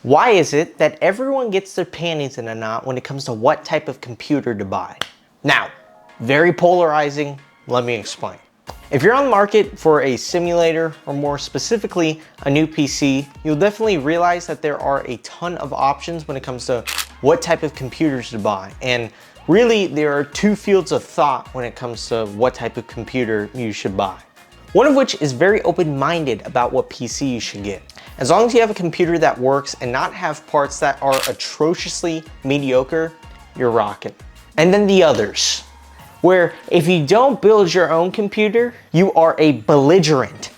Why is it that everyone gets their panties in a knot when it comes to what type of computer to buy? Now, very polarizing, let me explain. If you're on the market for a simulator, or more specifically, a new PC, you'll definitely realize that there are a ton of options when it comes to what type of computers to buy. And really, there are two fields of thought when it comes to what type of computer you should buy. One of which is very open-minded about what PC you should get. As long as you have a computer that works and not have parts that are atrociously mediocre, you're rocking. And then the others, where if you don't build your own computer, you are a belligerent,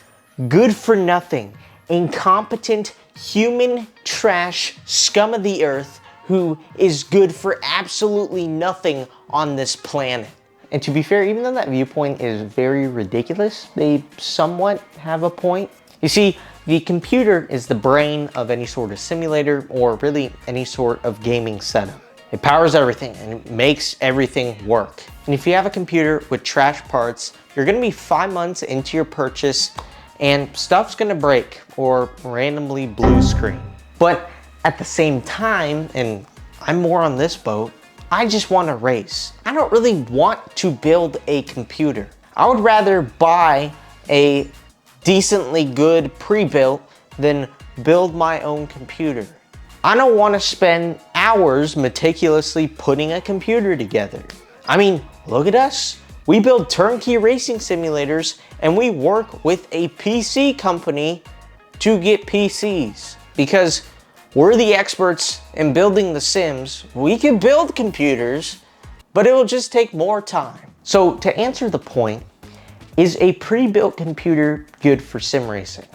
good for nothing, incompetent, human trash scum of the earth who is good for absolutely nothing on this planet. And to be fair, even though that viewpoint is very ridiculous, they somewhat have a point. You see, the computer is the brain of any sort of simulator or really any sort of gaming setup. It powers everything and it makes everything work. And if you have a computer with trash parts, you're gonna be 5 months into your purchase and stuff's gonna break or randomly blue screen. But at the same time, and I'm more on this boat, I just want to race. I don't really want to build a computer. I would rather buy a decently good pre-built than build my own computer. I don't want to spend hours meticulously putting a computer together. I mean, look at us. We build turnkey racing simulators and we work with a PC company to get PCs because we're the experts in building the sims. We can build computers, but it will just take more time. So to answer the point, is a pre-built computer good for sim racing?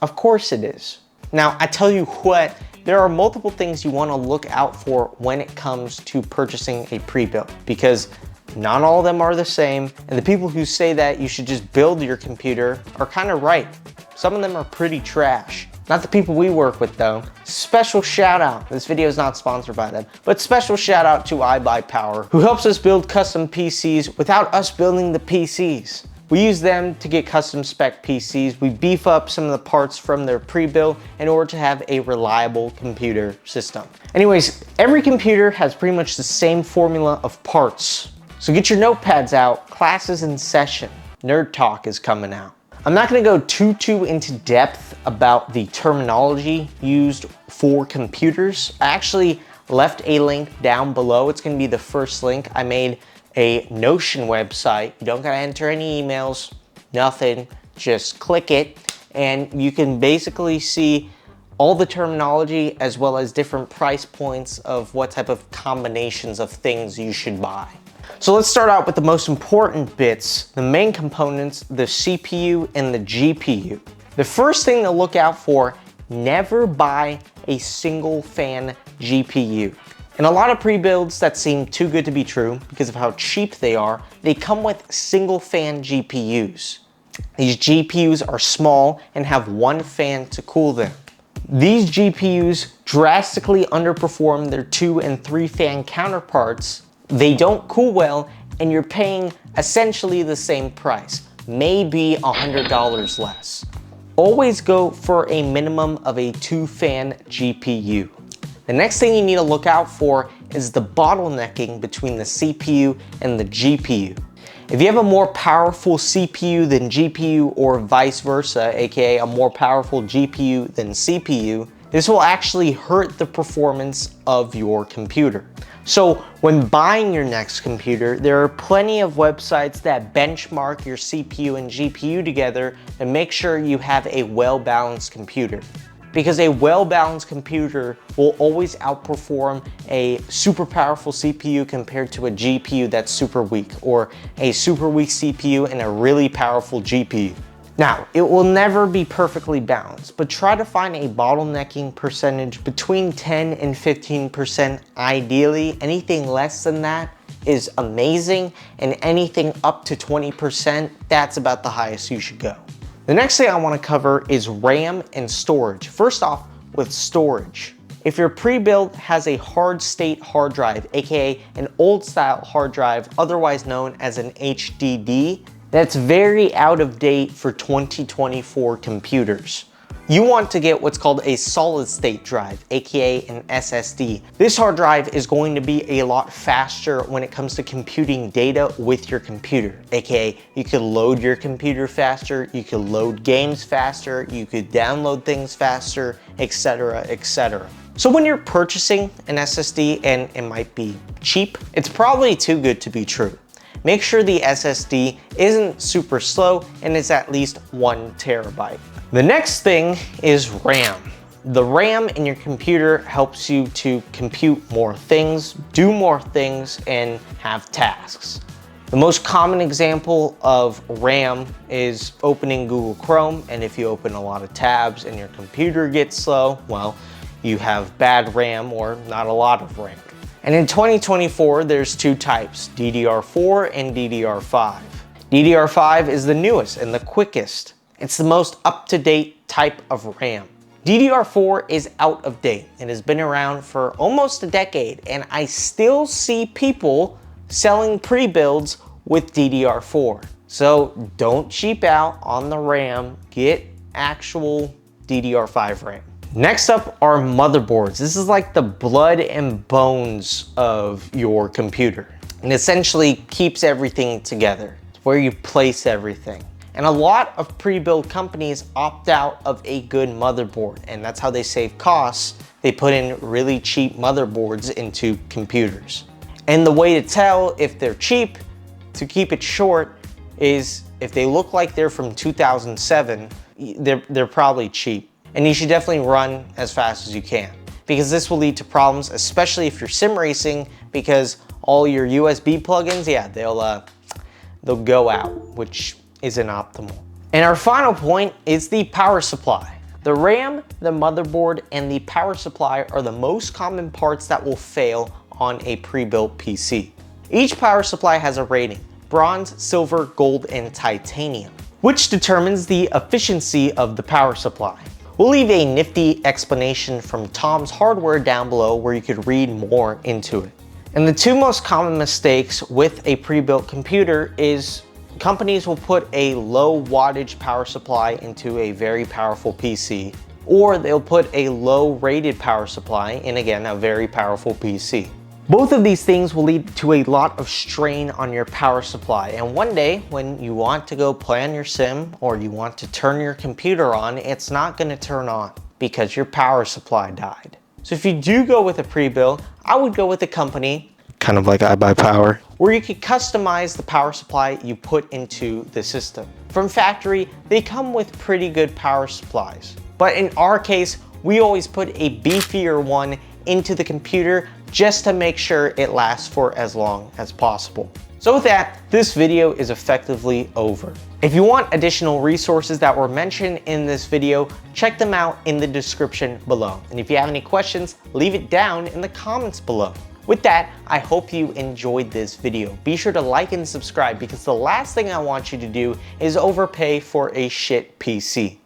Of course it is. Now, I tell you what, there are multiple things you want to look out for when it comes to purchasing a pre-built because not all of them are the same. And the people who say that you should just build your computer are kind of right. Some of them are pretty trash. Not the people we work with though. Special shout out, this video is not sponsored by them, but special shout out to iBuyPower, who helps us build custom PCs without us building the PCs. We use them to get custom spec PCs. We beef up some of the parts from their pre-built in order to have a reliable computer system. Anyways, every computer has pretty much the same formula of parts. So get your notepads out, class is in session. Nerd Talk is coming out. I'm not gonna go too into depth about the terminology used for computers. I actually left a link down below. It's gonna be the first link. I made a Notion website. You don't gotta enter any emails, nothing, just click it and you can basically see all the terminology as well as different price points of what type of combinations of things you should buy. So let's start out with the most important bits, the main components, the CPU and the GPU. The first thing to look out for, never buy a single fan GPU. In a lot of pre-builds that seem too good to be true because of how cheap they are, they come with single fan GPUs. These GPUs are small and have one fan to cool them. These GPUs drastically underperform their 2 and 3 fan counterparts. They don't cool well and you're paying essentially the same price, maybe $100 less. Always go for a minimum of a 2 fan GPU. The next thing you need to look out for is the bottlenecking between the CPU and the GPU. If you have a more powerful CPU than GPU or vice versa, aka a more powerful GPU than CPU, this will actually hurt the performance of your computer. So when buying your next computer, there are plenty of websites that benchmark your CPU and GPU together and make sure you have a well-balanced computer. Because a well-balanced computer will always outperform a super powerful CPU compared to a GPU that's super weak, or a super weak CPU and a really powerful GPU. Now, it will never be perfectly balanced, but try to find a bottlenecking percentage between 10 and 15% ideally. Anything less than that is amazing, and anything up to 20%, that's about the highest you should go. The next thing I want to cover is RAM and storage. First off, with storage. If your pre-built has a hard state hard drive, aka an old style hard drive, otherwise known as an HDD, that's very out of date for 2024 computers. You want to get what's called a solid state drive, aka an SSD. This hard drive is going to be a lot faster when it comes to computing data with your computer, aka you could load your computer faster, you could load games faster, you could download things faster, etc, etc. So when you're purchasing an SSD and it might be cheap, it's probably too good to be true. Make sure the SSD isn't super slow and is at least 1 terabyte. The next thing is RAM. The RAM in your computer helps you to compute more things, do more things, and have tasks. The most common example of RAM is opening Google Chrome, and if you open a lot of tabs and your computer gets slow, well, you have bad RAM or not a lot of RAM. And in 2024, there's 2 types, DDR4 and DDR5. DDR5 is the newest and the quickest. It's the most up-to-date type of RAM. DDR4 is out of date and has been around for almost a decade, and I still see people selling pre-builds with DDR4. So don't cheap out on the RAM, get actual DDR5 RAM. Next up are motherboards. This is like the blood and bones of your computer. And essentially keeps everything together. It's where you place everything. And a lot of pre-built companies opt out of a good motherboard, and that's how they save costs. They put in really cheap motherboards into computers. And the way to tell if they're cheap, to keep it short, is if they look like they're from 2007, they're probably cheap. And you should definitely run as fast as you can, because this will lead to problems, especially if you're sim racing, because all your USB plugins, yeah, they'll go out, which isn't optimal. And our final point is the power supply. The RAM, the motherboard, and the power supply are the most common parts that will fail on a pre-built PC. Each power supply has a rating: bronze, silver, gold, and titanium, which determines the efficiency of the power supply. We'll leave a nifty explanation from Tom's Hardware down below where you could read more into it. And the 2 most common mistakes with a pre-built computer is companies will put a low wattage power supply into a very powerful PC, or they'll put a low rated power supply in, again, a very powerful PC. Both of these things will lead to a lot of strain on your power supply, and one day when you want to go play on your sim or you want to turn your computer on, it's not going to turn on because your power supply died. So if you do go with a pre-built, I would go with a company, kind of like iBuyPower, where you could customize the power supply you put into the system. From factory, they come with pretty good power supplies. But in our case, we always put a beefier one into the computer just to make sure it lasts for as long as possible. So with that, this video is effectively over. If you want additional resources that were mentioned in this video, check them out in the description below. And if you have any questions, leave it down in the comments below. With that, I hope you enjoyed this video. Be sure to like and subscribe, because the last thing I want you to do is overpay for a shit PC.